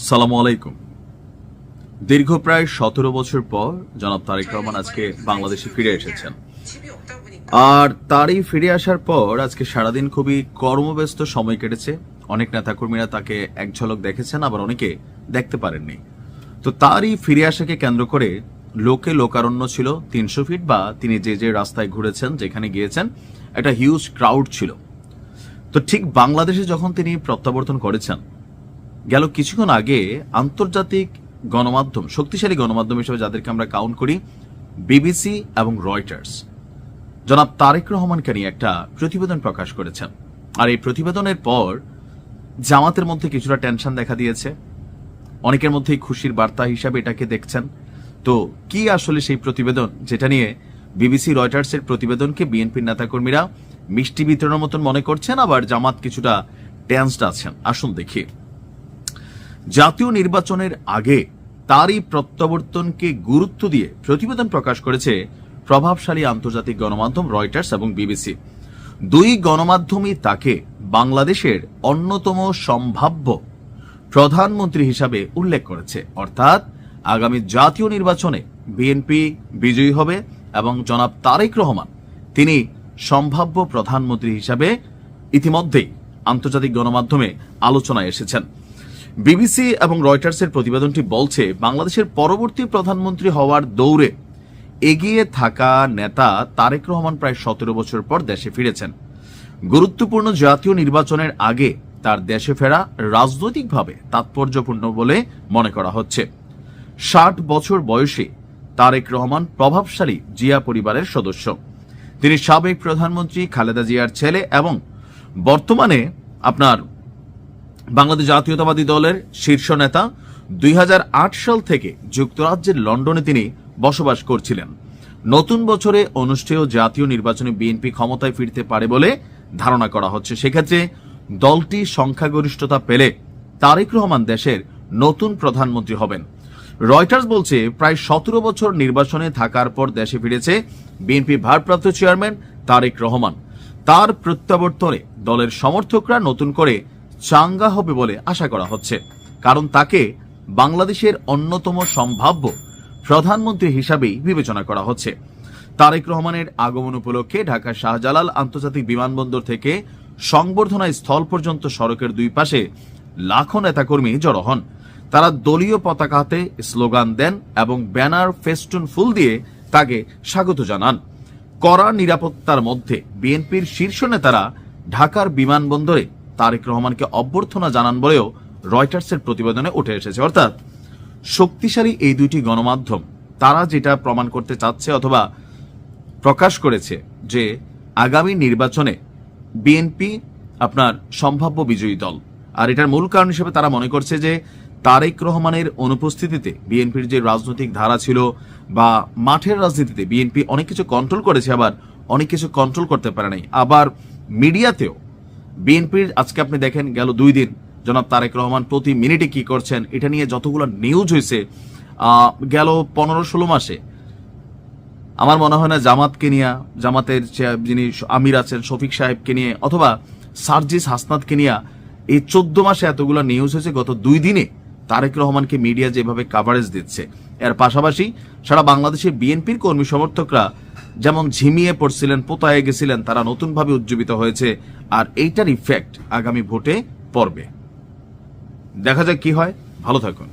সালামু আলাইকুম। দীর্ঘ প্রায় 17 বছর পর জনাব তারেক রহমান আজকে বাংলাদেশে ফিরে এসেছেন। আর তারই ফিরে আসার পর আজকে সারাদিন খুবই কর্মব্যস্ত সময় কেটেছে। অনেক নেতাকর্মীরা তাকে এক ঝলক দেখেছেন, আবার অনেকে দেখতে পারেননি। তো তারই ফিরে আসাকে কেন্দ্র করে লোকে লোকারণ্য ছিল 300 ফিট, বা তিনি যে যে রাস্তায় ঘুরেছেন, যেখানে গিয়েছেন, একটা হিউজ ক্রাউড ছিল। তো ঠিক বাংলাদেশে যখন তিনি প্রত্যাবর্তন করেছেন, গেল কিছুক্ষণ আগে আন্তর্জাতিক গণমাধ্যম, শক্তিশালী গণমাধ্যম হিসেবে যাদেরকে আমরা কাউন্ট করি, বিবিসি এবং রয়টার্স, জনাব তারেক রহমানকে নিয়ে একটা প্রতিবেদন প্রকাশ করেছেন। আর এই প্রতিবেদনের পর জামাতের মধ্যে কিছুটা টেনশন দেখা দিয়েছে, অনেকের মধ্যেই খুশির বার্তা হিসাবে এটাকে দেখছেন। তো কি আসলে সেই প্রতিবেদন, যেটা নিয়ে বিবিসি রয়টার্সের প্রতিবেদনকে বিএনপির নেতাকর্মীরা মিষ্টি বিতরণের মতন মনে করছেন, আবার জামাত কিছুটা টেন্সড আছেন। আসুন দেখি। জাতীয় নির্বাচনের আগে তারই প্রত্যাবর্তনকে গুরুত্ব দিয়ে প্রতিবেদন প্রকাশ করেছে প্রভাবশালী আন্তর্জাতিক গণমাধ্যম রয়টার্স এবং বিবিসি। দুই গণমাধ্যমই তাকে বাংলাদেশের অন্যতম সম্ভাব্য প্রধানমন্ত্রী হিসাবে উল্লেখ করেছে। অর্থাৎ আগামী জাতীয় নির্বাচনে বিএনপি বিজয়ী হবে এবং জনাব তারেক রহমান তিনি সম্ভাব্য প্রধানমন্ত্রী হিসাবে ইতিমধ্যেই আন্তর্জাতিক গণমাধ্যমে আলোচনায় এসেছেন। বিবিসি এবং রয়টার্সের প্রতিবেদনটি বলছে, বাংলাদেশের পরবর্তী প্রধানমন্ত্রী হওয়ার দৌড়ে এগিয়ে থাকা নেতা তারেক রহমান প্রায় 17 বছর পর দেশে ফিরেছেন। গুরুত্বপূর্ণ জাতীয় নির্বাচনের আগে তার দেশে ফেরা রাজনৈতিকভাবে তাৎপর্যপূর্ণ বলে মনে করা হচ্ছে। 60 বছর বয়সে তারেক রহমান প্রভাবশালী জিয়া পরিবারের সদস্য। তিনি সাবেক প্রধানমন্ত্রী খালেদা জিয়ার ছেলে এবং বর্তমানে বাংলাদেশ জাতীয়তাবাদী দলের শীর্ষ নেতা। 2008 সাল থেকে যুক্তরাজ্যের লন্ডনে তিনি বসবাস করছিলেন। নতুন বছরে অনুষ্ঠেয় জাতীয় নির্বাচনে বিএনপি ক্ষমতায় ফিরতে পারে বলে ধারণা করা হচ্ছে। সেক্ষেত্রে দলটি সংখ্যাগরিষ্ঠতা পেলে তারেক রহমান দেশের নতুন প্রধানমন্ত্রী হবেন। রয়টার্স বলছে, প্রায় 17 বছর নির্বাচনে থাকার পর দেশে ফিরেছে বিএনপি ভারপ্রাপ্ত চেয়ারম্যান তারেক রহমান। তার প্রত্যাবর্তনে দলের সমর্থকরা নতুন করে চাঙ্গা হবে বলে আশা করা হচ্ছে, কারণ তাকে বাংলাদেশের অন্যতম সম্ভাব্য প্রধানমন্ত্রী হিসাবেই বিবেচনা করা হচ্ছে। তারেক রহমানের আগমন উপলক্ষে ঢাকা শাহজালাল আন্তর্জাতিক বিমানবন্দর থেকে সংবর্ধনা স্থল পর্যন্ত সড়কের দুই পাশে লাখো নেতাকর্মী জড়ো হন। তারা দলীয় পতাকা হাতে স্লোগান দেন এবং ব্যানার, ফেস্টুন, ফুল দিয়ে তাকে স্বাগত জানান। কড়া নিরাপত্তার মধ্যে বিএনপির শীর্ষ নেতারা ঢাকার বিমানবন্দরে তারেক রহমানকে অভ্যর্থনা জানান বলেও রয়টার্সের প্রতিবেদনে উঠে এসেছে। অর্থাৎ শক্তিশালী এই দুইটি গণমাধ্যম তারা যেটা প্রমাণ করতে চাচ্ছে অথবা প্রকাশ করেছে, যে আগামী নির্বাচনে বিএনপি সম্ভাব্য বিজয়ী দল। আর এটার মূল কারণ হিসেবে তারা মনে করছে যে তারেক রহমানের অনুপস্থিতিতে বিএনপির যে রাজনৈতিক ধারা ছিল বা মাঠের রাজনীতিতে বিএনপি অনেক কিছু কন্ট্রোল করেছে, আবার অনেক কিছু কন্ট্রোল করতে পারে নাই। আবার মিডিয়াতেও বিএনপির আজকে আপনি দেখেন গেল 2 দিন জনাব তারেক রহমান প্রতি মিনিটে কি করছেন এটা নিয়ে যতগুলো নিউজ হয়েছে গেল 15-16 মাসে, আমার মনে হয় না জামাতকে নিয়ে, জামাতের যিনি আমির আছেন শফিক সাহেবকে নিয়ে অথবা সার্জিস হাসনাতকে নিয়ে এই 14 মাসে এতগুলো নিউজ হয়েছে। গত 2 দিনে তারেক রহমানকে মিডিয়া যেভাবে কাভারেজ দিচ্ছে, এর পাশাপাশি সারা বাংলাদেশের বিএনপির কর্মী সমর্থকরা যেমন ঝিমিয়ে পড়ছিলেন, পোতায় গেছিলেন, তারা নতুনভাবে উজ্জীবিত হয়েছে। আর এইটার ইফেক্ট আগামী ভোটে পড়বে। দেখা যাক কি হয়। ভালো থাকুন।